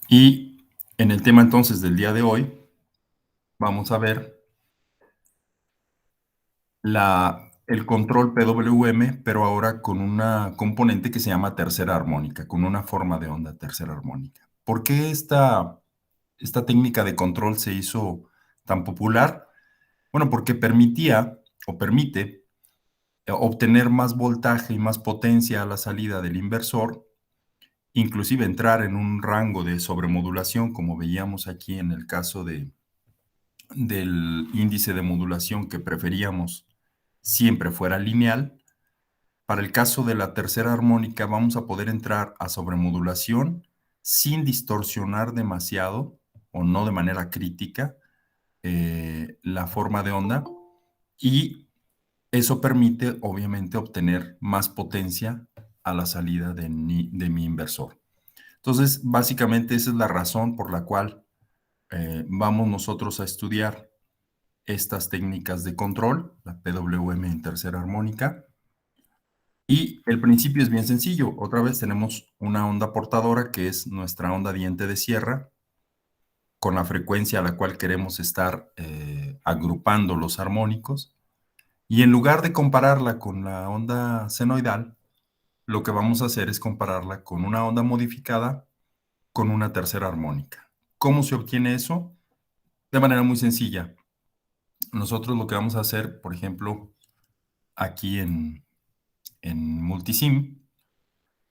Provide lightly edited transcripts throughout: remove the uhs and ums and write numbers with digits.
Y en el tema entonces del día de hoy, vamos a ver el control PWM, pero ahora con una componente que se llama tercera armónica, con una forma de onda tercera armónica. ¿Por qué esta técnica de control se hizo tan popular? Bueno, porque permitía o permite obtener más voltaje y más potencia a la salida del inversor, inclusive entrar en un rango de sobremodulación, como veíamos aquí en el caso del índice de modulación que preferíamos siempre fuera lineal. Para el caso de la tercera armónica vamos a poder entrar a sobremodulación sin distorsionar demasiado o no de manera crítica la forma de onda, y eso permite obviamente obtener más potencia a la salida de mi inversor. Entonces, básicamente esa es la razón por la cual vamos nosotros a estudiar estas técnicas de control, la PWM en tercera armónica. Y el principio es bien sencillo. Otra vez tenemos una onda portadora que es nuestra onda diente de sierra, con la frecuencia a la cual queremos estar agrupando los armónicos. Y en lugar de compararla con la onda senoidal, lo que vamos a hacer es compararla con una onda modificada con una tercera armónica. ¿Cómo se obtiene eso? De manera muy sencilla. Nosotros lo que vamos a hacer, por ejemplo, aquí en Multisim,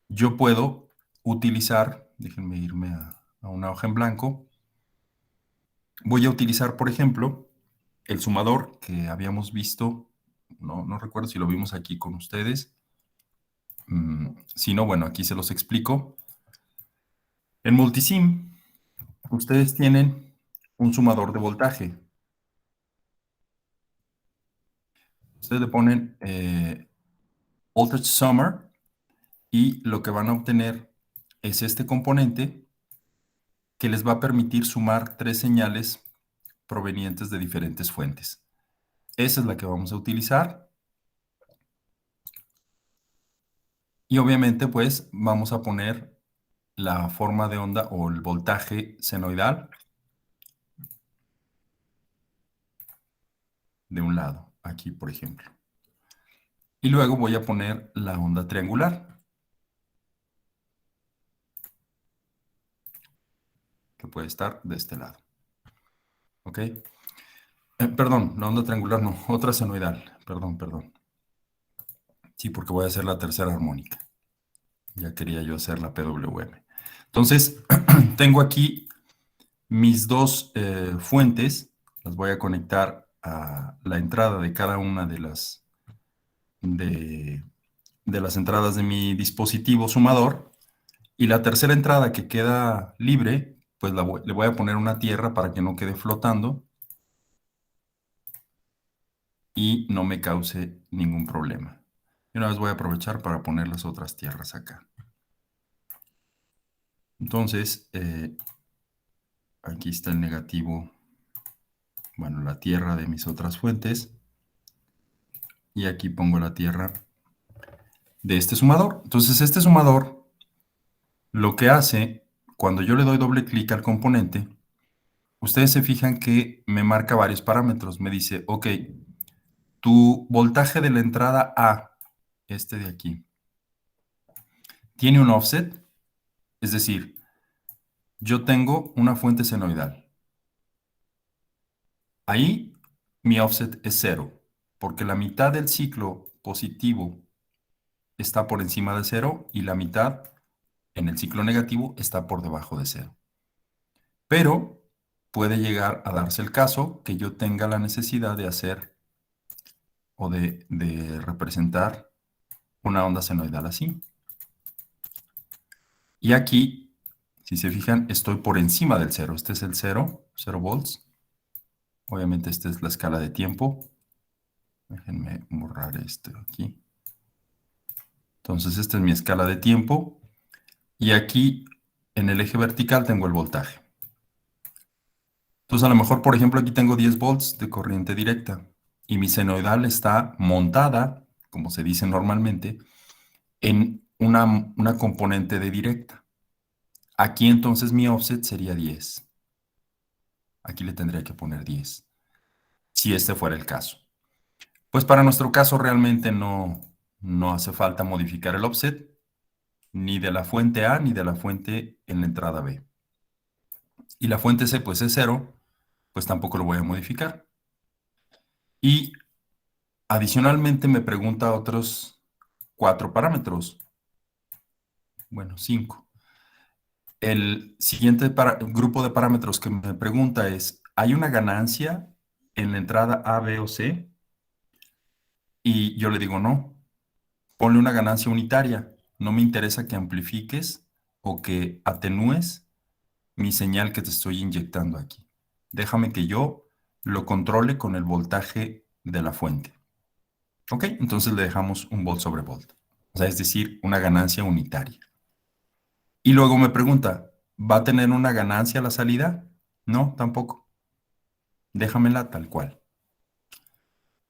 yo puedo utilizar, déjenme irme a una hoja en blanco, voy a utilizar, por ejemplo, el sumador que habíamos visto, no recuerdo si lo vimos aquí con ustedes, si no, bueno, aquí se los explico. En Multisim, ustedes tienen un sumador de voltaje. Ustedes le ponen Voltage Summer y lo que van a obtener es este componente que les va a permitir sumar 3 señales provenientes de diferentes fuentes. Esa es la que vamos a utilizar. Y obviamente, pues, vamos a poner la forma de onda o el voltaje senoidal de un lado, aquí, por ejemplo. Y luego voy a poner la onda triangular, que puede estar de este lado. ¿Ok? Perdón, la onda triangular no, otra senoidal. Perdón. Sí, porque voy a hacer la tercera armónica. Ya quería yo hacer la PWM. Entonces, tengo aquí mis dos fuentes. Las voy a conectar a la entrada de cada una de, de las entradas de mi dispositivo sumador. Y la tercera entrada que queda libre, pues le voy a poner una tierra para que no quede flotando y no me cause ningún problema. Y una vez voy a aprovechar para poner las otras tierras acá. Entonces, aquí está el negativo, bueno, la tierra de mis otras fuentes. Y aquí pongo la tierra de este sumador. Entonces, este sumador lo que hace, cuando yo le doy doble clic al componente, ustedes se fijan que me marca varios parámetros. Me dice, ok, tu voltaje de la entrada A, este de aquí, tiene un offset, es decir, yo tengo una fuente senoidal. Ahí mi offset es 0, porque la mitad del ciclo positivo está por encima de 0 y la mitad en el ciclo negativo está por debajo de 0. Pero puede llegar a darse el caso que yo tenga la necesidad de hacer o de representar una onda senoidal así. Y aquí, si se fijan, estoy por encima del 0. Este es el 0 volts. Obviamente esta es la escala de tiempo. Déjenme borrar esto aquí. Entonces esta es mi escala de tiempo. Y aquí en el eje vertical tengo el voltaje. Entonces a lo mejor, por ejemplo, aquí tengo 10 volts de corriente directa. Y mi senoidal está montada, como se dice normalmente, en una componente de directa. Aquí entonces mi offset sería 10. Aquí le tendría que poner 10, si este fuera el caso. Pues para nuestro caso realmente no hace falta modificar el offset, ni de la fuente A ni de la fuente en la entrada B. Y la fuente C pues es 0, pues tampoco lo voy a modificar. Y adicionalmente me pregunta otros 4 parámetros. Bueno, 5. El siguiente grupo de parámetros que me pregunta es, ¿hay una ganancia en la entrada A, B o C? Y yo le digo no. Ponle una ganancia unitaria. No me interesa que amplifiques o que atenúes mi señal que te estoy inyectando aquí. Déjame que yo lo controle con el voltaje de la fuente. ¿Ok? Entonces le dejamos un volt sobre volt. O sea, es decir, una ganancia unitaria. Y luego me pregunta, ¿va a tener una ganancia a la salida? No, tampoco. Déjamela tal cual.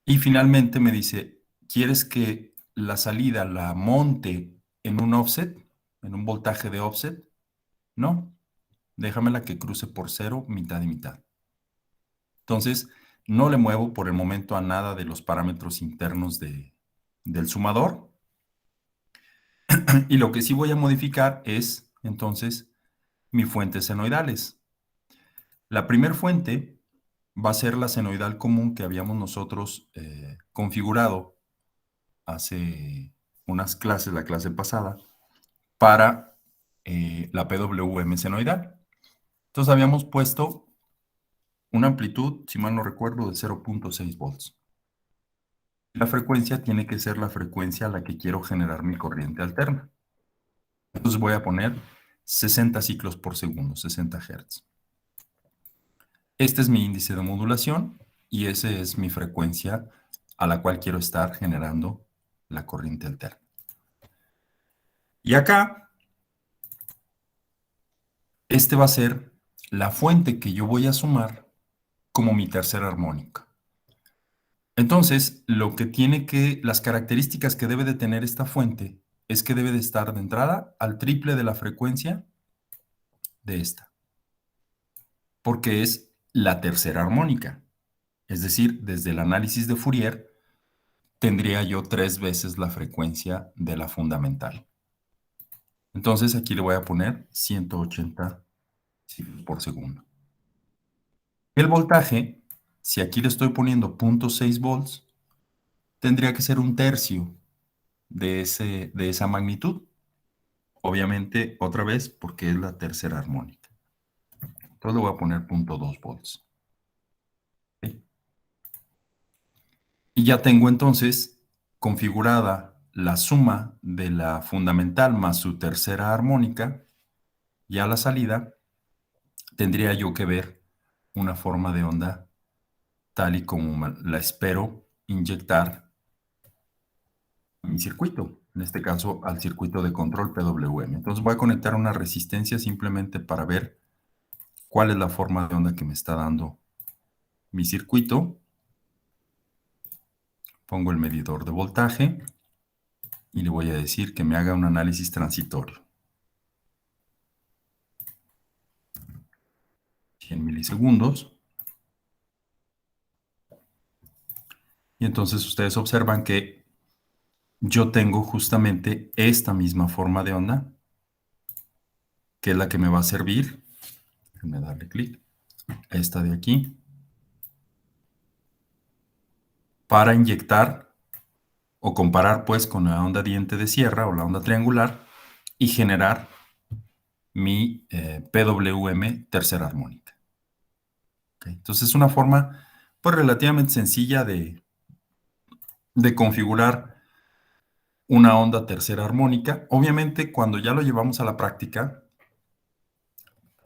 Y finalmente me dice, ¿quieres que la salida la monte en un offset, en un voltaje de offset? No, déjamela que cruce por 0, mitad y mitad. Entonces, no le muevo por el momento a nada de los parámetros internos del sumador. Y lo que sí voy a modificar es, entonces, mis fuentes senoidales. La primera fuente va a ser la senoidal común que habíamos nosotros configurado hace unas clases, la clase pasada, para la PWM senoidal. Entonces habíamos puesto una amplitud, si mal no recuerdo, de 0.6 volts. La frecuencia tiene que ser la frecuencia a la que quiero generar mi corriente alterna. Entonces voy a poner 60 ciclos por segundo, 60 Hz. Este es mi índice de modulación y esa es mi frecuencia a la cual quiero estar generando la corriente alterna. Y acá, este va a ser la fuente que yo voy a sumar como mi tercera armónica. Entonces, las características que debe de tener esta fuente es que debe de estar de entrada al triple de la frecuencia de esta, porque es la tercera armónica. Es decir, desde el análisis de Fourier, tendría yo 3 veces la frecuencia de la fundamental. Entonces aquí le voy a poner 180 ciclos por segundo. El voltaje, si aquí le estoy poniendo 0.6 volts, tendría que ser un tercio de esa magnitud. Obviamente, otra vez, porque es la tercera armónica. Entonces le voy a poner 0.2 volts. ¿Ok? Y ya tengo entonces configurada la suma de la fundamental más su tercera armónica. Y a la salida tendría yo que ver una forma de onda tal y como la espero inyectar a mi circuito, en este caso al circuito de control PWM. Entonces voy a conectar una resistencia simplemente para ver cuál es la forma de onda que me está dando mi circuito. Pongo el medidor de voltaje y le voy a decir que me haga un análisis transitorio. 100 milisegundos. Y entonces ustedes observan que yo tengo justamente esta misma forma de onda, que es la que me va a servir. Déjenme darle clic. Esta de aquí. Para inyectar o comparar pues con la onda diente de sierra o la onda triangular y generar mi PWM tercera armónica. ¿Okay? Entonces es una forma pues relativamente sencilla de configurar una onda tercera armónica. Obviamente cuando ya lo llevamos a la práctica,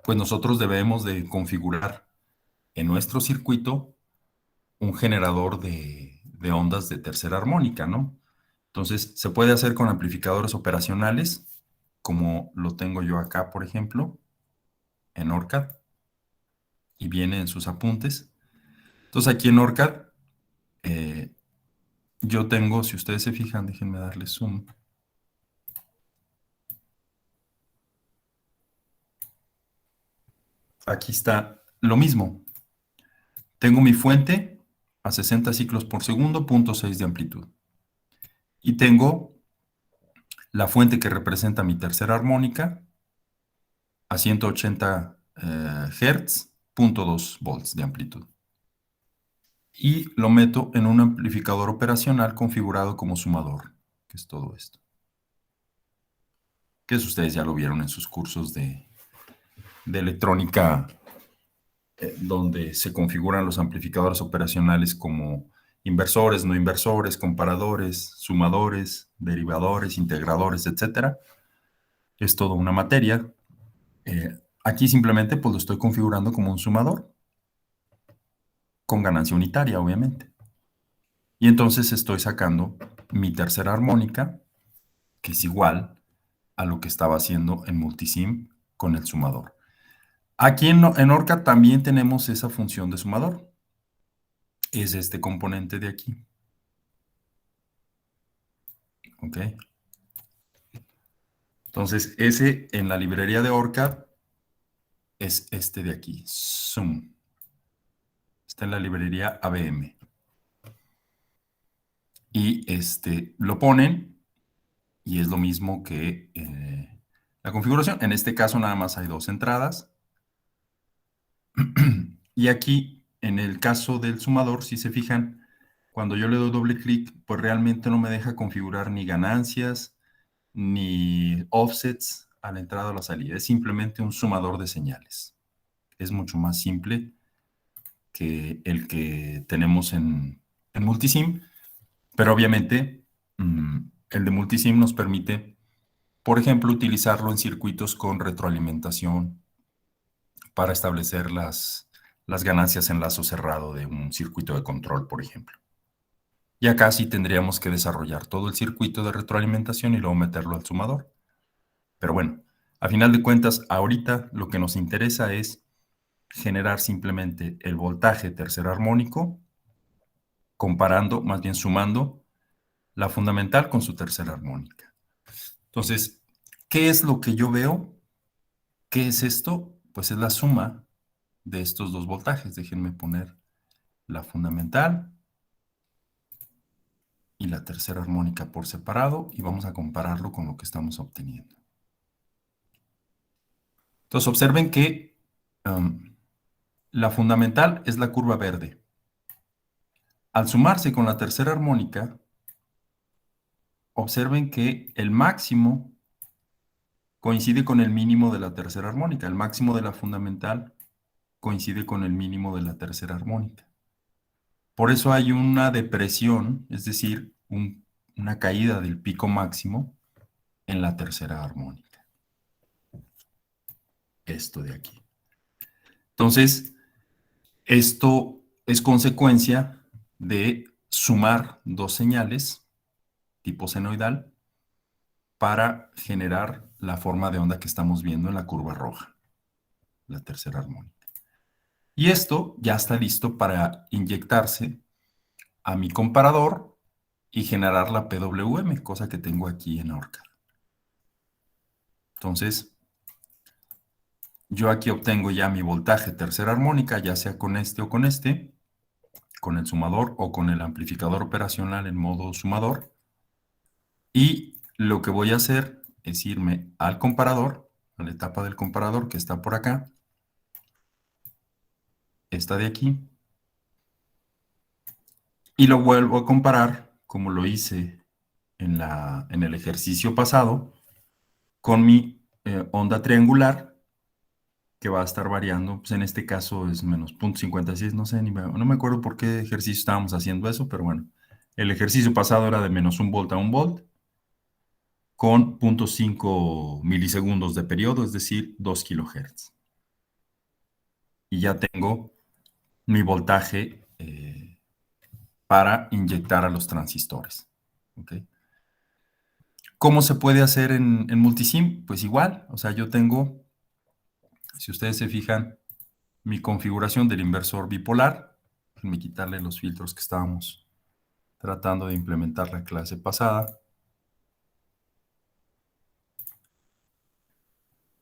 pues nosotros debemos de configurar en nuestro circuito un generador de ondas de tercera armónica, ¿no? Entonces, se puede hacer con amplificadores operacionales, como lo tengo yo acá, por ejemplo, en ORCAD, y viene en sus apuntes. Entonces, aquí en ORCAD, eh, yo tengo, si ustedes se fijan, déjenme darle zoom. aquí está lo mismo. Tengo mi fuente a 60 ciclos por segundo, 0.6 de amplitud. Y tengo la fuente que representa mi tercera armónica a 180 Hz, 0.2 volts de amplitud. Y lo meto en un amplificador operacional configurado como sumador, que es todo esto. Que eso ustedes ya lo vieron en sus cursos de electrónica, donde se configuran los amplificadores operacionales como inversores, no inversores, comparadores, sumadores, derivadores, integradores, etc. Es toda una materia. Aquí simplemente pues lo estoy configurando como un sumador, con ganancia unitaria, obviamente. Y entonces estoy sacando mi tercera armónica, que es igual a lo que estaba haciendo en Multisim con el sumador. Aquí en ORCAD también tenemos esa función de sumador. Es este componente de aquí. ¿Ok? Entonces, ese en la librería de ORCAD es este de aquí, Sum. Está en la librería ABM. Y lo ponen y es lo mismo que la configuración. En este caso nada más hay dos entradas. Y aquí, en el caso del sumador, si se fijan, cuando yo le doy doble clic, pues realmente no me deja configurar ni ganancias, ni offsets a la entrada o la salida. Es simplemente un sumador de señales. Es mucho más simple que el que tenemos en Multisim, pero obviamente el de Multisim nos permite, por ejemplo, utilizarlo en circuitos con retroalimentación para establecer las ganancias en lazo cerrado de un circuito de control, por ejemplo. Y acá sí tendríamos que desarrollar todo el circuito de retroalimentación y luego meterlo al sumador. Pero bueno, a final de cuentas, ahorita lo que nos interesa es generar simplemente el voltaje tercer armónico, comparando, más bien sumando, la fundamental con su tercera armónica. Entonces, ¿qué es lo que yo veo? ¿Qué es esto? Pues es la suma de estos dos voltajes. Déjenme poner la fundamental y la tercera armónica por separado y vamos a compararlo con lo que estamos obteniendo. Entonces, observen que la fundamental es la curva verde. Al sumarse con la tercera armónica, observen que el máximo coincide con el mínimo de la tercera armónica. El máximo de la fundamental coincide con el mínimo de la tercera armónica. Por eso hay una depresión, es decir, una caída del pico máximo en la tercera armónica. Esto de aquí. Entonces, esto es consecuencia de sumar dos señales tipo senoidal para generar la forma de onda que estamos viendo en la curva roja, la tercera armónica. Y esto ya está listo para inyectarse a mi comparador y generar la PWM, cosa que tengo aquí en ORCAD. Entonces, yo aquí obtengo ya mi voltaje tercera armónica, ya sea con este o con este, con el sumador o con el amplificador operacional en modo sumador. Y lo que voy a hacer es irme al comparador, a la etapa del comparador que está por acá, esta de aquí, y lo vuelvo a comparar como lo hice en el ejercicio pasado con mi onda triangular que va a estar variando, pues en este caso es menos 0.56, no sé, no me acuerdo por qué ejercicio estábamos haciendo eso, pero bueno, el ejercicio pasado era de menos 1 volt a 1 volt con 0.5 milisegundos de periodo, es decir, 2 kilohertz. Y ya tengo mi voltaje para inyectar a los transistores. ¿Okay? ¿Cómo se puede hacer en Multisim? Pues igual, o sea, yo tengo, si ustedes se fijan, mi configuración del inversor bipolar. Déjenme quitarle los filtros que estábamos tratando de implementar la clase pasada.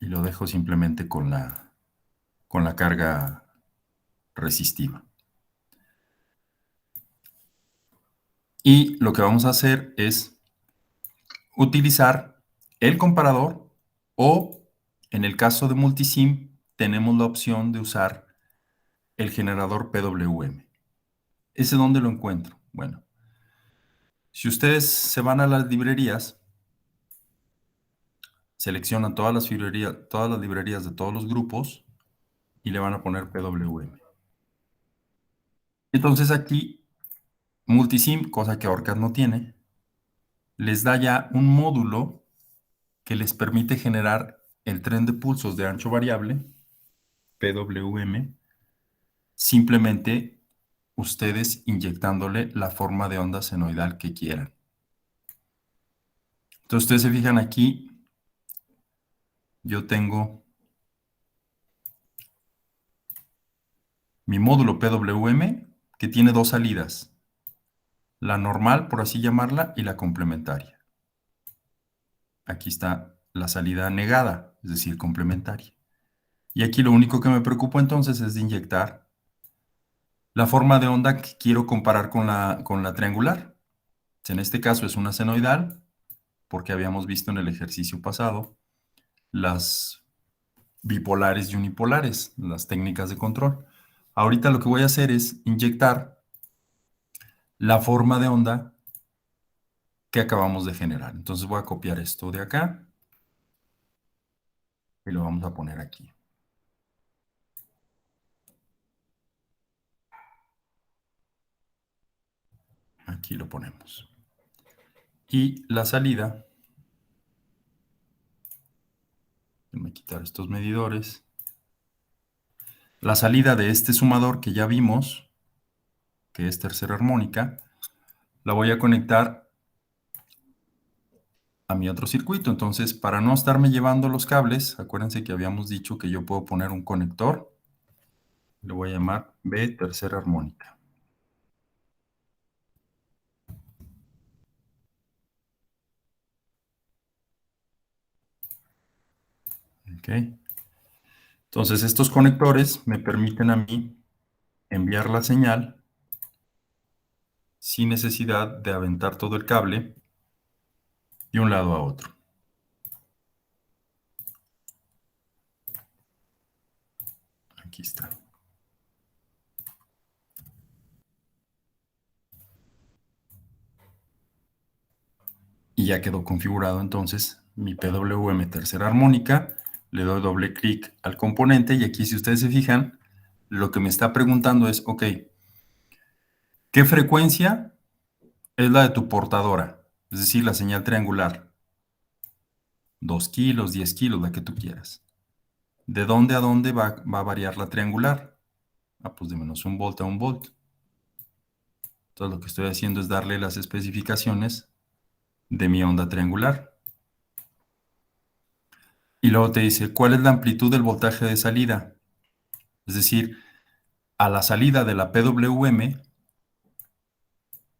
Y lo dejo simplemente con la con la carga resistiva. Y lo que vamos a hacer es utilizar el comparador o, en el caso de multisim, tenemos la opción de usar el generador PWM. ¿Ese dónde lo encuentro? Bueno, si ustedes se van a las librerías, seleccionan todas las librerías de todos los grupos y le van a poner PWM. Entonces aquí, multisim, cosa que OrCAD no tiene, les da ya un módulo que les permite generar el tren de pulsos de ancho variable, PWM, simplemente ustedes inyectándole la forma de onda senoidal que quieran. Entonces ustedes se fijan aquí, yo tengo mi módulo PWM que tiene dos salidas, la normal, por así llamarla, y la complementaria. Aquí está la salida negada, es decir, complementaria. Y aquí lo único que me preocupa entonces es de inyectar la forma de onda que quiero comparar con la triangular. En este caso es una senoidal, porque habíamos visto en el ejercicio pasado las bipolares y unipolares, las técnicas de control. Ahorita lo que voy a hacer es inyectar la forma de onda que acabamos de generar. Entonces voy a copiar esto de acá y lo vamos a poner aquí. Aquí lo ponemos. Y la salida, déjenme quitar estos medidores. La salida de este sumador que ya vimos, que es tercera armónica, la voy a conectar a mi otro circuito. Entonces, para no estarme llevando los cables, acuérdense que habíamos dicho que yo puedo poner un conector. Le voy a llamar B tercera armónica. ¿Ok? Entonces, estos conectores me permiten a mí enviar la señal sin necesidad de aventar todo el cable de un lado a otro. Aquí está. Y ya quedó configurado entonces mi PWM tercera armónica. Le doy doble clic al componente y aquí, si ustedes se fijan, lo que me está preguntando es, ok, ¿qué frecuencia es la de tu portadora? Es decir, la señal triangular. 2 kilos, 10 kilos, la que tú quieras. ¿De dónde a dónde va a variar la triangular? Ah, pues de menos 1 volt a 1 volt. Entonces lo que estoy haciendo es darle las especificaciones de mi onda triangular. Y luego te dice, ¿cuál es la amplitud del voltaje de salida? Es decir, a la salida de la PWM,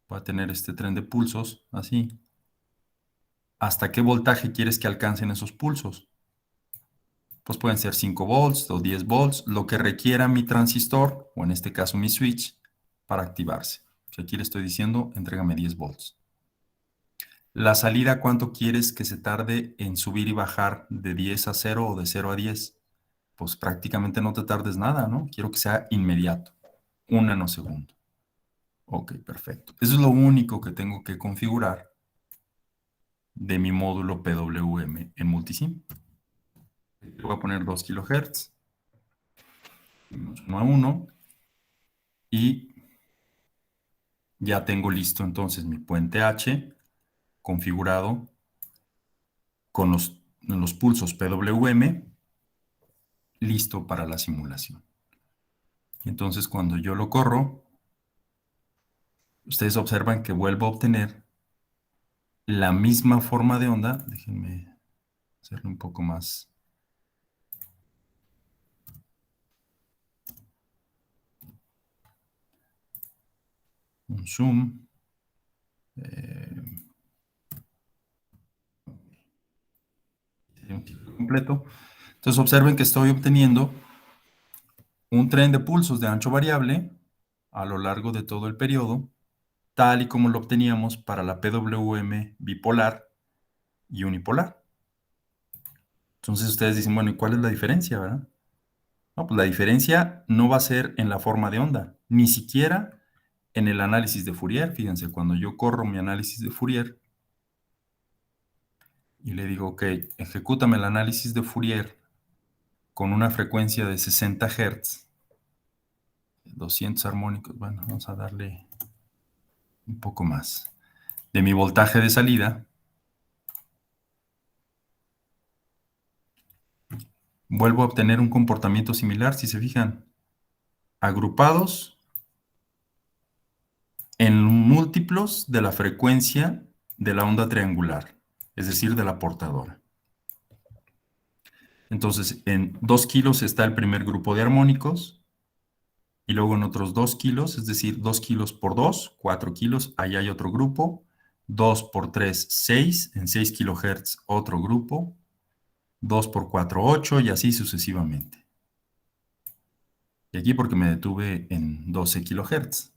voy a tener este tren de pulsos, así. ¿Hasta qué voltaje quieres que alcancen esos pulsos? Pues pueden ser 5 volts o 10 volts, lo que requiera mi transistor, o en este caso mi switch, para activarse. Pues aquí le estoy diciendo, entrégame 10 volts. La salida, ¿cuánto quieres que se tarde en subir y bajar de 10 a 0 o de 0 a 10? Pues prácticamente no te tardes nada, ¿no? Quiero que sea inmediato, un nanosegundo. Ok, perfecto. Eso es lo único que tengo que configurar de mi módulo PWM en Multisim. Le voy a poner 2 kHz, 1 a 1, y ya tengo listo entonces mi puente H configurado con los pulsos PWM, listo para la simulación. Entonces, cuando yo lo corro, ustedes observan que vuelvo a obtener la misma forma de onda. Déjenme hacerlo un poco más. Un zoom. Un ciclo completo. Entonces observen que estoy obteniendo un tren de pulsos de ancho variable a lo largo de todo el periodo, tal y como lo obteníamos para la PWM bipolar y unipolar. Entonces ustedes dicen, bueno, ¿y cuál es la diferencia, verdad? No, pues la diferencia no va a ser en la forma de onda, ni siquiera en el análisis de Fourier. Fíjense, cuando yo corro mi análisis de Fourier y le digo, ok, ejecútame el análisis de Fourier con una frecuencia de 60 Hz, 200 armónicos, bueno, vamos a darle un poco más, de mi voltaje de salida, vuelvo a obtener un comportamiento similar, si se fijan, agrupados en múltiplos de la frecuencia de la onda triangular, es decir, de la portadora. Entonces, en 2 kilos está el primer grupo de armónicos, y luego en otros 2 kilos, es decir, 2 kilos por 2, 4 kilos, ahí hay otro grupo, 2 por 3, 6, en 6 kilohertz otro grupo, 2 por 4, 8 y así sucesivamente. Y aquí porque me detuve en 12 kilohertz,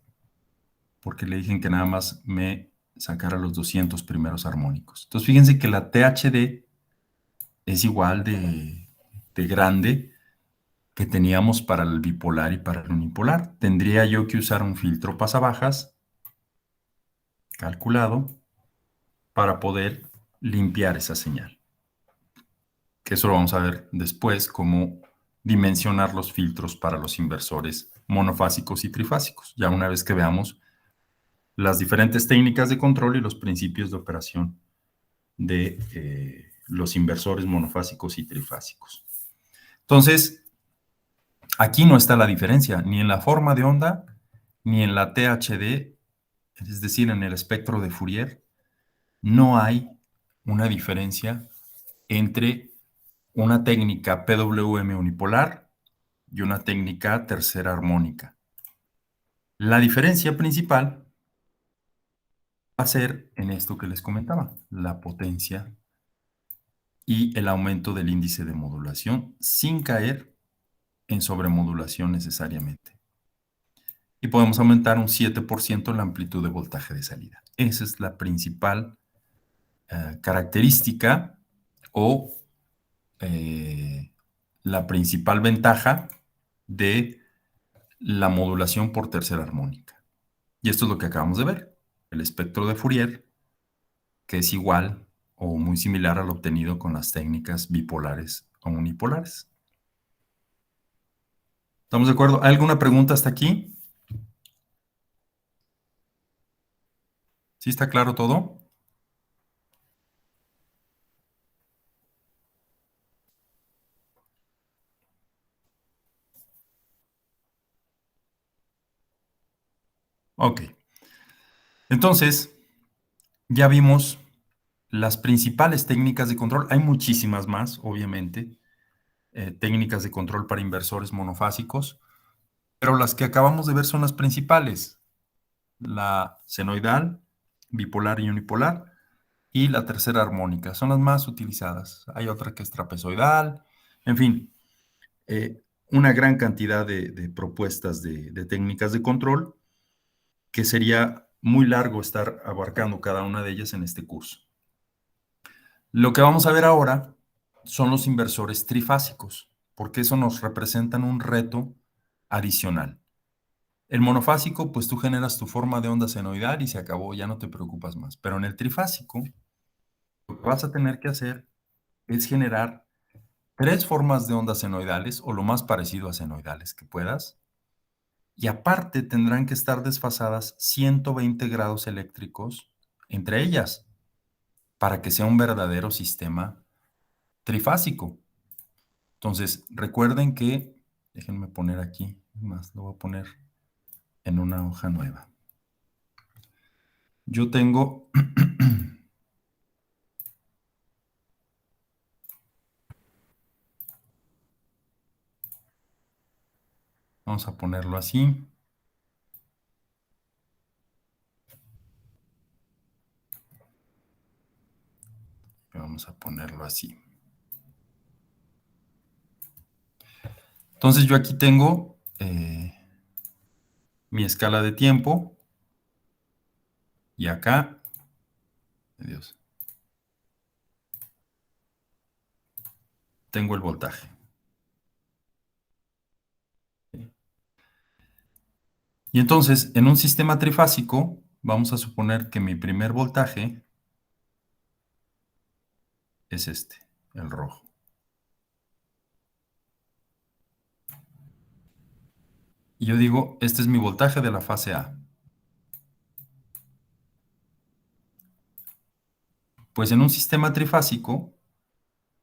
porque le dije que nada más me sacara los 200 primeros armónicos. Entonces fíjense que la THD es igual de grande que teníamos para el bipolar y para el unipolar. Tendría yo que usar un filtro pasabajas calculado para poder limpiar esa señal. Que eso lo vamos a ver después, cómo dimensionar los filtros para los inversores monofásicos y trifásicos, ya una vez que veamos las diferentes técnicas de control y los principios de operación de los inversores monofásicos y trifásicos. Entonces, aquí no está la diferencia, ni en la forma de onda, ni en la THD, es decir, en el espectro de Fourier, no hay una diferencia entre una técnica PWM unipolar y una técnica tercera armónica. La diferencia principal va a ser en esto que les comentaba, la potencia y el aumento del índice de modulación sin caer en sobremodulación necesariamente. Y podemos aumentar un 7% la amplitud de voltaje de salida. Esa es la principal característica o la principal ventaja de la modulación por tercera armónica. Y esto es lo que acabamos de ver, el espectro de Fourier, que es igual o muy similar al obtenido con las técnicas bipolares o unipolares. ¿Estamos de acuerdo? ¿Hay alguna pregunta hasta aquí? ¿Sí está claro todo? Ok. Entonces, ya vimos las principales técnicas de control. Hay muchísimas más, obviamente, técnicas de control para inversores monofásicos, pero las que acabamos de ver son las principales. La senoidal, bipolar y unipolar, y la tercera armónica. Son las más utilizadas. Hay otra que es trapezoidal, en fin, una gran cantidad de propuestas de técnicas de control que sería muy largo estar abarcando cada una de ellas en este curso. Lo que vamos a ver ahora son los inversores trifásicos, porque eso nos representan un reto adicional. El monofásico, pues tú generas tu forma de onda senoidal y se acabó, ya no te preocupas más. Pero en el trifásico, lo que vas a tener que hacer es generar 3 formas de ondas senoidales o lo más parecido a senoidales que puedas. Y aparte tendrán que estar desfasadas 120 grados eléctricos entre ellas para que sea un verdadero sistema trifásico. Entonces, recuerden que, déjenme poner aquí, más lo voy a poner en una hoja nueva. Yo tengo vamos a ponerlo así. Vamos a ponerlo así. Entonces yo aquí tengo mi escala de tiempo y acá, Dios, tengo el voltaje. Y entonces, en un sistema trifásico, vamos a suponer que mi primer voltaje es este, el rojo. Y yo digo, este es mi voltaje de la fase A. Pues en un sistema trifásico,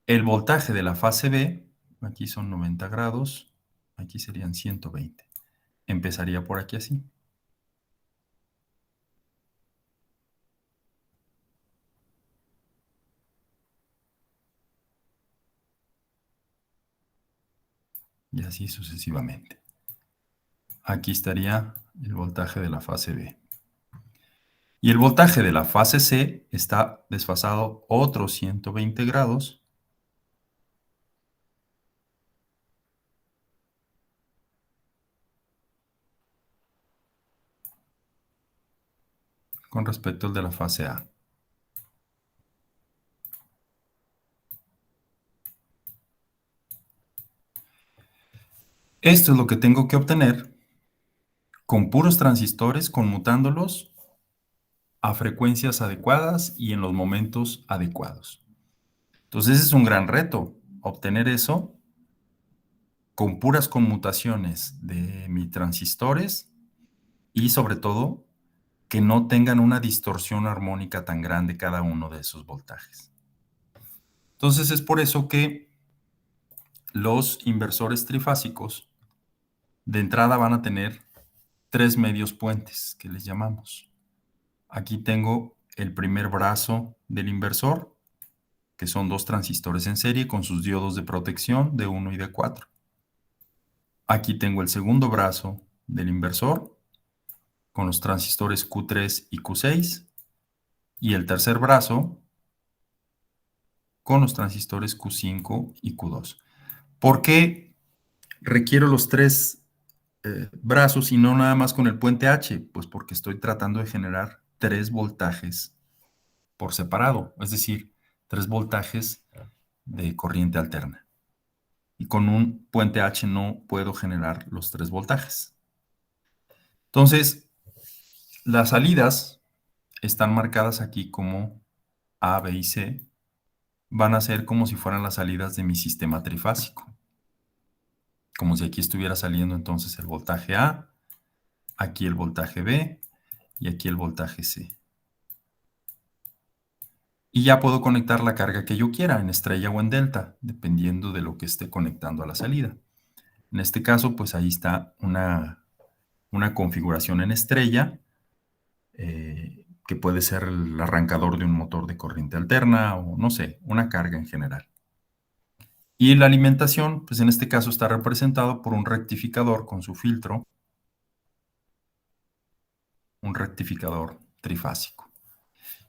el voltaje de la fase B, aquí son 90 grados, aquí serían 120. Empezaría por aquí así. Y así sucesivamente. Aquí estaría el voltaje de la fase B. Y el voltaje de la fase C está desfasado otros 120 grados con respecto al de la fase A. Esto es lo que tengo que obtener con puros transistores, conmutándolos a frecuencias adecuadas y en los momentos adecuados. Entonces ese es un gran reto, obtener eso con puras conmutaciones de mis transistores y sobre todo que no tengan una distorsión armónica tan grande cada uno de esos voltajes. Entonces es por eso que los inversores trifásicos de entrada van a tener 3 medios puentes que les llamamos. Aquí tengo el primer brazo del inversor, que son 2 transistores en serie con sus diodos de protección de 1 y de 4. Aquí tengo el segundo brazo del inversor con los transistores Q3 y Q6 y el tercer brazo con los transistores Q5 y Q2. ¿Por qué requiero los 3 brazos y no nada más con el puente H? Pues porque estoy tratando de generar 3 voltajes por separado, es decir, 3 voltajes de corriente alterna. Y con un puente H no puedo generar los 3 voltajes. Entonces, las salidas están marcadas aquí como A, B y C. Van a ser como si fueran las salidas de mi sistema trifásico. Como si aquí estuviera saliendo entonces el voltaje A, aquí el voltaje B y aquí el voltaje C. Y ya puedo conectar la carga que yo quiera, en estrella o en delta, dependiendo de lo que esté conectando a la salida. En este caso, pues ahí está una configuración en estrella, que puede ser el arrancador de un motor de corriente alterna o no sé, una carga en general. Y la alimentación, pues en este caso está representado por un rectificador con su filtro, un rectificador trifásico.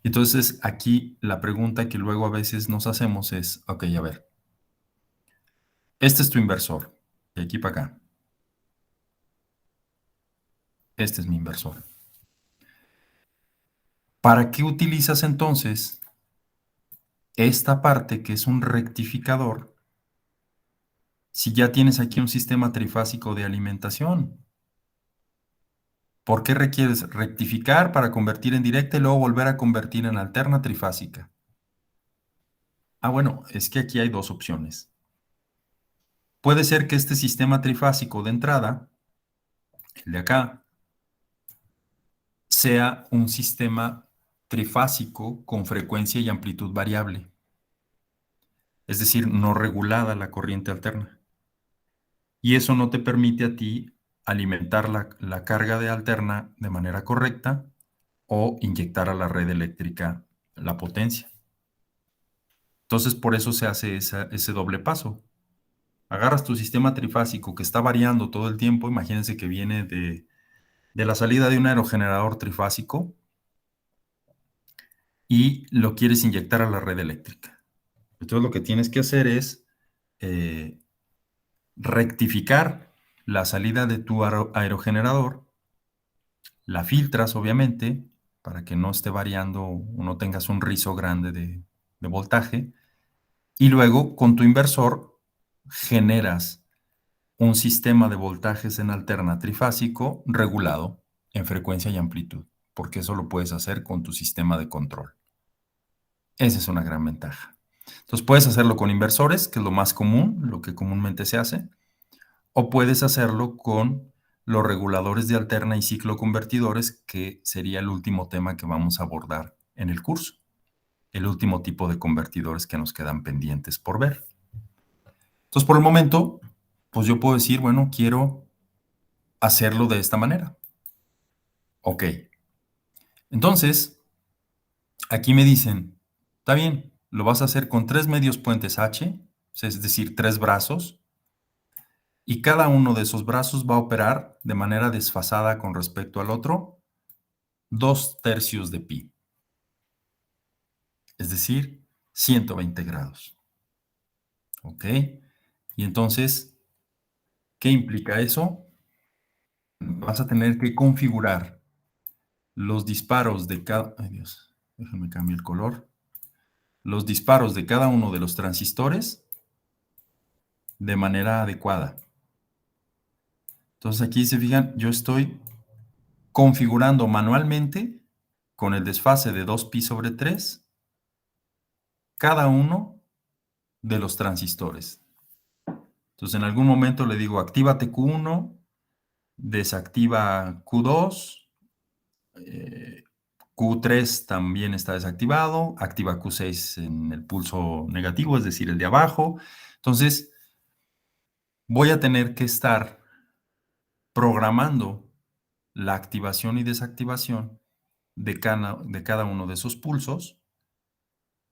Entonces aquí la pregunta que luego a veces nos hacemos es, ok, a ver, este es tu inversor, de aquí para acá. Este es mi inversor. ¿Para qué utilizas entonces esta parte que es un rectificador si ya tienes aquí un sistema trifásico de alimentación? ¿Por qué requieres rectificar para convertir en directa y luego volver a convertir en alterna trifásica? Ah, bueno, es que aquí hay 2 opciones. Puede ser que este sistema trifásico de entrada, el de acá, sea un sistema trifásico con frecuencia y amplitud variable, es decir, no regulada la corriente alterna. Y eso no te permite a ti alimentar la carga de alterna de manera correcta o inyectar a la red eléctrica la potencia. Entonces, por eso se hace ese doble paso. Agarras tu sistema trifásico que está variando todo el tiempo, imagínense que viene de la salida de un aerogenerador trifásico y lo quieres inyectar a la red eléctrica. Entonces, lo que tienes que hacer es rectificar la salida de tu aerogenerador la filtras obviamente para que no esté variando o no tengas un rizo grande de voltaje, y luego con tu inversor generas un sistema de voltajes en alterna trifásico regulado en frecuencia y amplitud, porque eso lo puedes hacer con tu sistema de control. Esa es una gran ventaja. Entonces puedes hacerlo con inversores, que es lo más común, lo que comúnmente se hace, o puedes hacerlo con los reguladores de alterna y ciclo convertidores, que sería el último tema que vamos a abordar en el curso, el último tipo de convertidores que nos quedan pendientes por ver. Entonces, por el momento, pues yo puedo decir, bueno, quiero hacerlo de esta manera. Ok. Entonces, aquí me dicen, está bien, lo vas a hacer con 3 medios puentes H, es decir, 3 brazos, y cada uno de esos brazos va a operar de manera desfasada con respecto al otro 2/3 de pi, es decir, 120 grados. ¿Ok? Y entonces, ¿qué implica eso? Vas a tener que configurar los disparos de cada... Ay Dios, déjame cambiar el color. Los disparos de cada uno de los transistores de manera adecuada. Entonces aquí se fijan, yo estoy configurando manualmente con el desfase de 2pi/3 cada uno de los transistores. Entonces en algún momento le digo actívate Q1, desactiva Q2, Q3 también está desactivado, activa Q6 en el pulso negativo, es decir, el de abajo. Entonces voy a tener que estar programando la activación y desactivación de cada uno de esos pulsos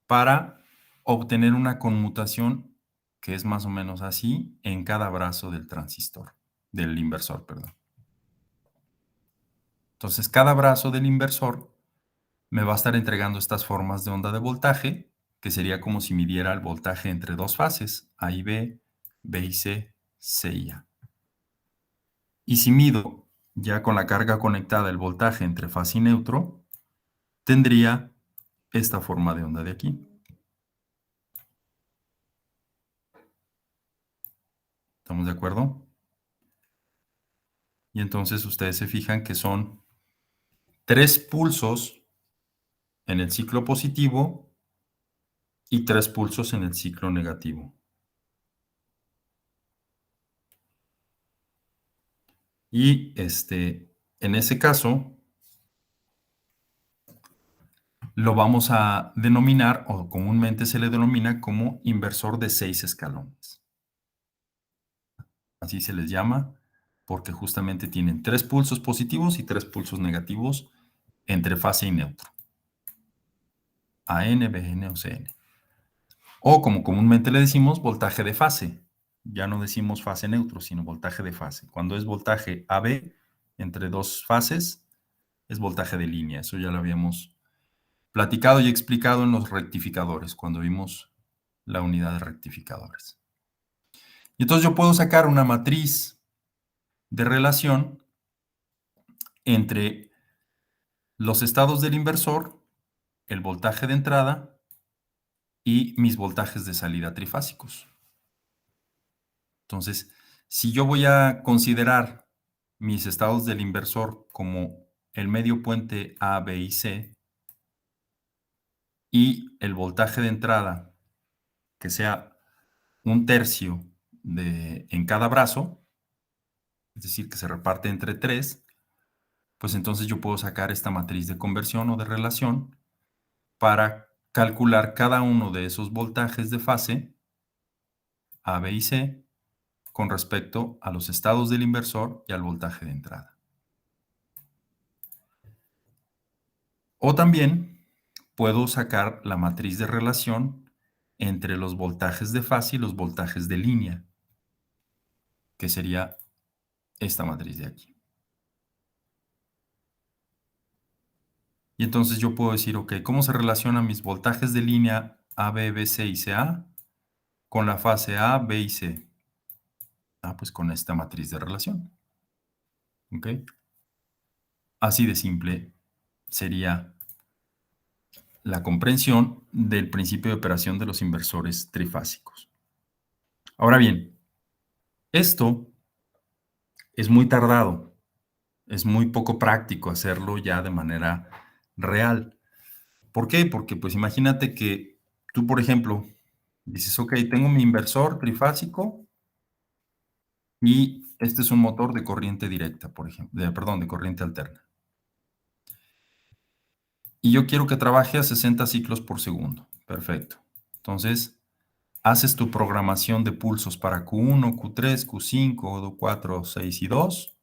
para obtener una conmutación que es más o menos así en cada brazo del transistor, del inversor, perdón. Entonces, cada brazo del inversor me va a estar entregando estas formas de onda de voltaje, que sería como si midiera el voltaje entre dos fases, A y B, B y C, C y A. Y si mido ya con la carga conectada el voltaje entre fase y neutro, tendría esta forma de onda de aquí. ¿Estamos de acuerdo? Y entonces ustedes se fijan que son 3 pulsos en el ciclo positivo y 3 pulsos en el ciclo negativo. Y en ese caso, lo vamos a denominar, o comúnmente se le denomina como inversor de 6 escalones. Así se les llama, porque justamente tienen 3 pulsos positivos y 3 pulsos negativos entre fase y neutro. AN, BN o CN. O como comúnmente le decimos, voltaje de fase. Ya no decimos fase neutro, sino voltaje de fase. Cuando es voltaje AB entre dos fases, es voltaje de línea. Eso ya lo habíamos platicado y explicado en los rectificadores, cuando vimos la unidad de rectificadores. Y entonces yo puedo sacar una matriz de relación entre los estados del inversor, el voltaje de entrada y mis voltajes de salida trifásicos. Entonces, si yo voy a considerar mis estados del inversor como el medio puente A, B y C y el voltaje de entrada que sea 1/3 en cada brazo, es decir, que se reparte entre 3, pues entonces yo puedo sacar esta matriz de conversión o de relación para calcular cada uno de esos voltajes de fase A, B y C con respecto a los estados del inversor y al voltaje de entrada. O también puedo sacar la matriz de relación entre los voltajes de fase y los voltajes de línea, que sería esta matriz de aquí. Y entonces yo puedo decir, ok, ¿cómo se relacionan mis voltajes de línea A, B, B, C y CA con la fase A, B y C? Ah, pues con esta matriz de relación. ¿Ok? Así de simple sería la comprensión del principio de operación de los inversores trifásicos. Ahora bien, esto es muy tardado, es muy poco práctico hacerlo ya de manera real. ¿Por qué? Porque pues imagínate que tú, por ejemplo, dices, ok, tengo mi inversor trifásico y este es un motor de corriente directa, por ejemplo, perdón, de corriente alterna. Y yo quiero que trabaje a 60 ciclos por segundo. Perfecto. Entonces, haces tu programación de pulsos para Q1, Q3, Q5, 4, 6 y 2.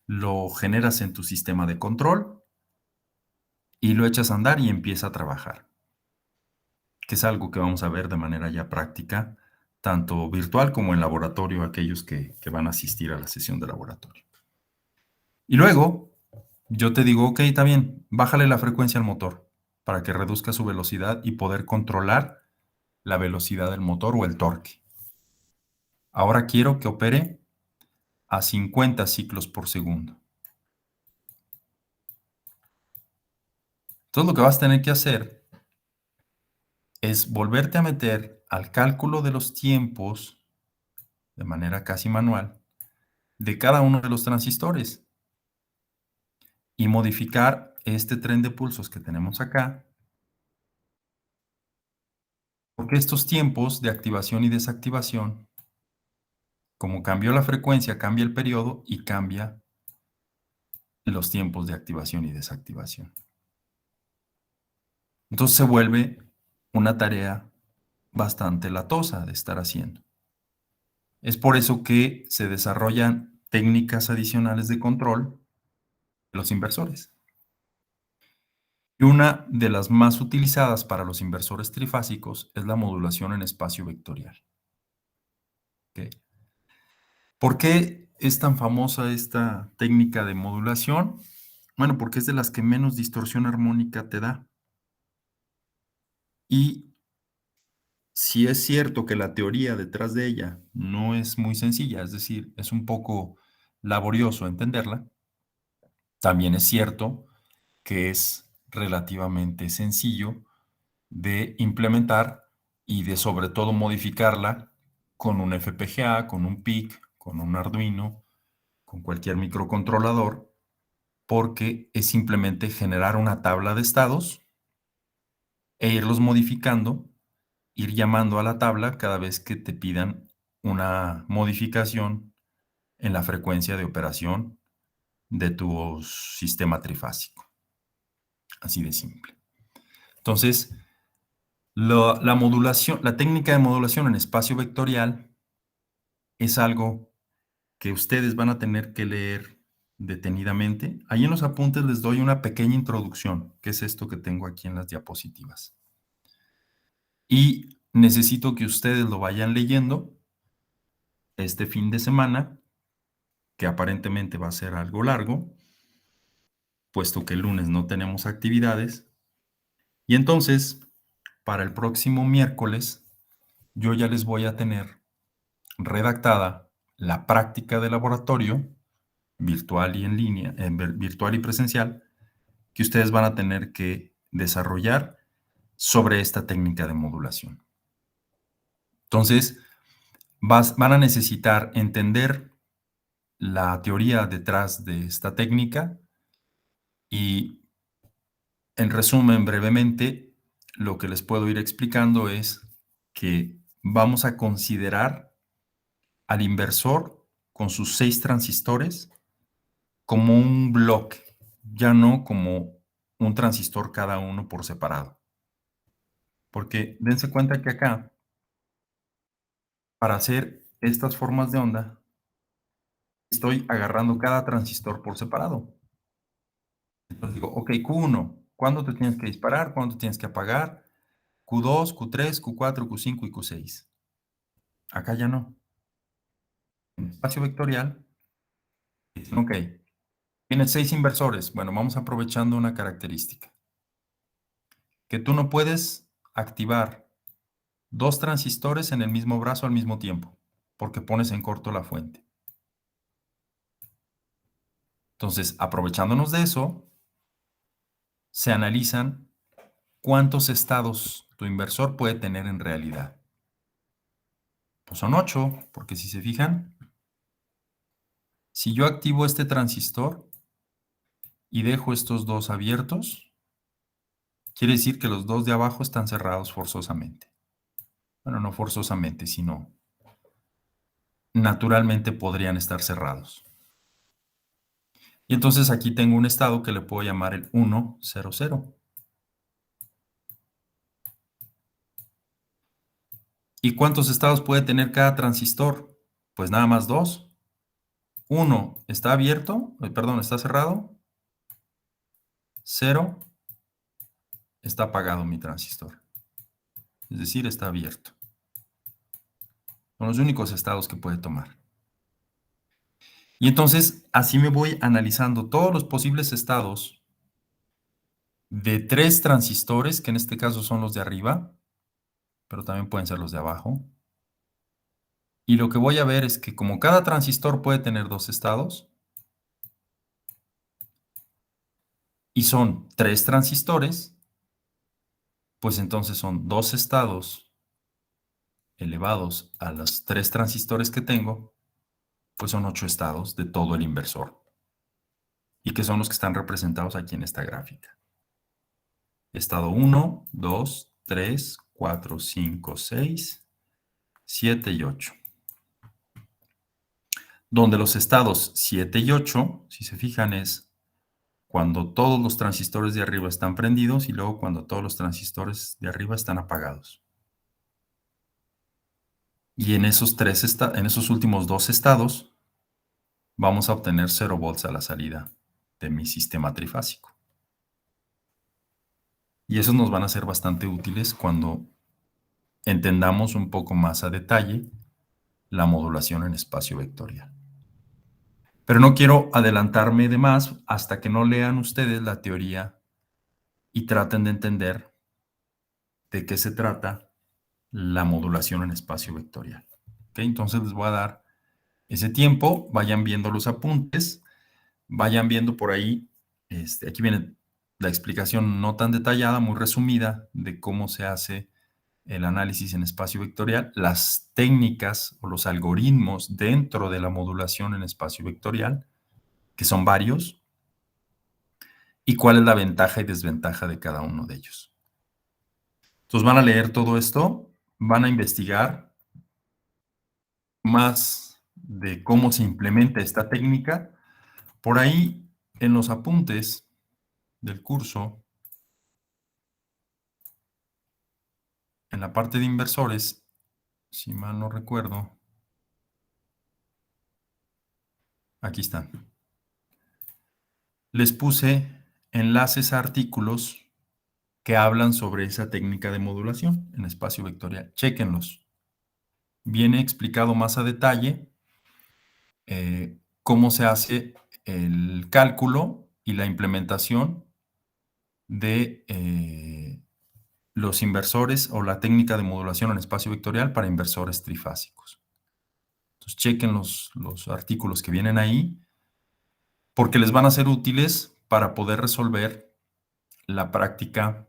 Lo generas en tu sistema de control y lo echas a andar y empieza a trabajar, que es algo que vamos a ver de manera ya práctica, tanto virtual como en laboratorio, aquellos que van a asistir a la sesión de laboratorio. Y luego, yo te digo, ok, está bien, bájale la frecuencia al motor para que reduzca su velocidad y poder controlar la velocidad del motor o el torque. Ahora quiero que opere a 50 ciclos por segundo. Entonces lo que vas a tener que hacer es volverte a meter al cálculo de los tiempos de manera casi manual de cada uno de los transistores y modificar este tren de pulsos que tenemos acá, porque estos tiempos de activación y desactivación, como cambió la frecuencia, cambia el periodo y cambia los tiempos de activación y desactivación. Entonces se vuelve una tarea bastante latosa de estar haciendo. Es por eso que se desarrollan técnicas adicionales de control de los inversores. Y una de las más utilizadas para los inversores trifásicos es la modulación en espacio vectorial. ¿Ok? ¿Por qué es tan famosa esta técnica de modulación? Bueno, porque es de las que menos distorsión armónica te da. Y si es cierto que la teoría detrás de ella no es muy sencilla, es decir, es un poco laborioso entenderla, también es cierto que es relativamente sencillo de implementar y de sobre todo modificarla con un FPGA, con un PIC, con un Arduino, con cualquier microcontrolador, porque es simplemente generar una tabla de estados e irlos modificando, ir llamando a la tabla cada vez que te pidan una modificación en la frecuencia de operación de tu sistema trifásico. Así de simple. Entonces, la modulación, la técnica de modulación en espacio vectorial es algo que ustedes van a tener que leer detenidamente. Ahí en los apuntes les doy una pequeña introducción, que es esto que tengo aquí en las diapositivas. Y necesito que ustedes lo vayan leyendo este fin de semana, que aparentemente va a ser algo largo, puesto que el lunes no tenemos actividades. Y entonces, para el próximo miércoles, yo ya les voy a tener redactada la práctica de laboratorio, virtual y en línea, virtual y presencial, que ustedes van a tener que desarrollar sobre esta técnica de modulación. Entonces, van a necesitar entender la teoría detrás de esta técnica y, en resumen, brevemente, lo que les puedo ir explicando es que vamos a considerar al inversor con sus 6 transistores como un bloque, ya no como un transistor cada uno por separado. Porque dense cuenta que acá, para hacer estas formas de onda, estoy agarrando cada transistor por separado. Entonces digo, ok, Q1, ¿cuándo te tienes que disparar? ¿Cuándo tienes que apagar? Q2, Q3, Q4, Q5 y Q6. Acá ya no. En espacio vectorial, dicen, ok, tienes 6 inversores. Bueno, vamos aprovechando una característica. Que tú no puedes activar 2 transistores en el mismo brazo al mismo tiempo, porque pones en corto la fuente. Entonces, aprovechándonos de eso, se analizan cuántos estados tu inversor puede tener en realidad. Pues son 8, porque si se fijan, si yo activo este transistor y dejo estos dos abiertos, quiere decir que los dos de abajo están cerrados forzosamente. Bueno, no forzosamente, sino naturalmente podrían estar cerrados. Y entonces aquí tengo un estado que le puedo llamar el 1, 0, 0. ¿Y cuántos estados puede tener cada transistor? Pues nada más dos. Uno está abierto, perdón, está cerrado. 0 está apagado mi transistor. Es decir, está abierto. Son los únicos estados que puede tomar. Y entonces así me voy analizando todos los posibles estados de 3 transistores, que en este caso son los de arriba, pero también pueden ser los de abajo. Y lo que voy a ver es que como cada transistor puede tener 2 estados, y son 3 transistores, pues entonces son 2 estados elevados a los 3 transistores que tengo, pues son 8 estados de todo el inversor. Y que son los que están representados aquí en esta gráfica. Estado 1, 2, 3, 4, 5, 6, 7 y 8. Donde los estados 7 y 8, si se fijan, es cuando todos los transistores de arriba están prendidos y luego cuando todos los transistores de arriba están apagados. Y en esos últimos dos estados vamos a obtener 0 volts a la salida de mi sistema trifásico. Y esos nos van a ser bastante útiles cuando entendamos un poco más a detalle la modulación en espacio vectorial. Pero no quiero adelantarme de más hasta que no lean ustedes la teoría y traten de entender de qué se trata la modulación en espacio vectorial. ¿Okay? Entonces les voy a dar ese tiempo, vayan viendo los apuntes, vayan viendo por ahí, aquí viene la explicación no tan detallada, muy resumida, de cómo se hace el análisis en espacio vectorial, las técnicas o los algoritmos dentro de la modulación en espacio vectorial, que son varios, y cuál es la ventaja y desventaja de cada uno de ellos. Entonces van a leer todo esto, van a investigar más de cómo se implementa esta técnica. Por ahí, en los apuntes del curso, en la parte de inversores, si mal no recuerdo, aquí están. Les puse enlaces a artículos que hablan sobre esa técnica de modulación en espacio vectorial. Chéquenlos. Viene explicado más a detalle cómo se hace el cálculo y la implementación de los inversores o la técnica de modulación en espacio vectorial para inversores trifásicos. Entonces, chequen los artículos que vienen ahí porque les van a ser útiles para poder resolver la práctica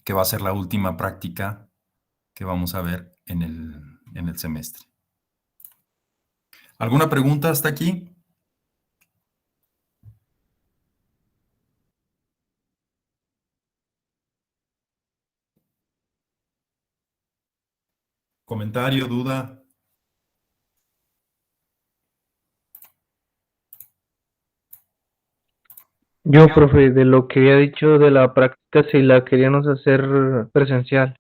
que va a ser la última práctica que vamos a ver en el semestre. ¿Alguna pregunta hasta aquí? ¿Comentario, duda? Yo, profe, de lo que había dicho de la práctica, si la queríamos hacer presencial.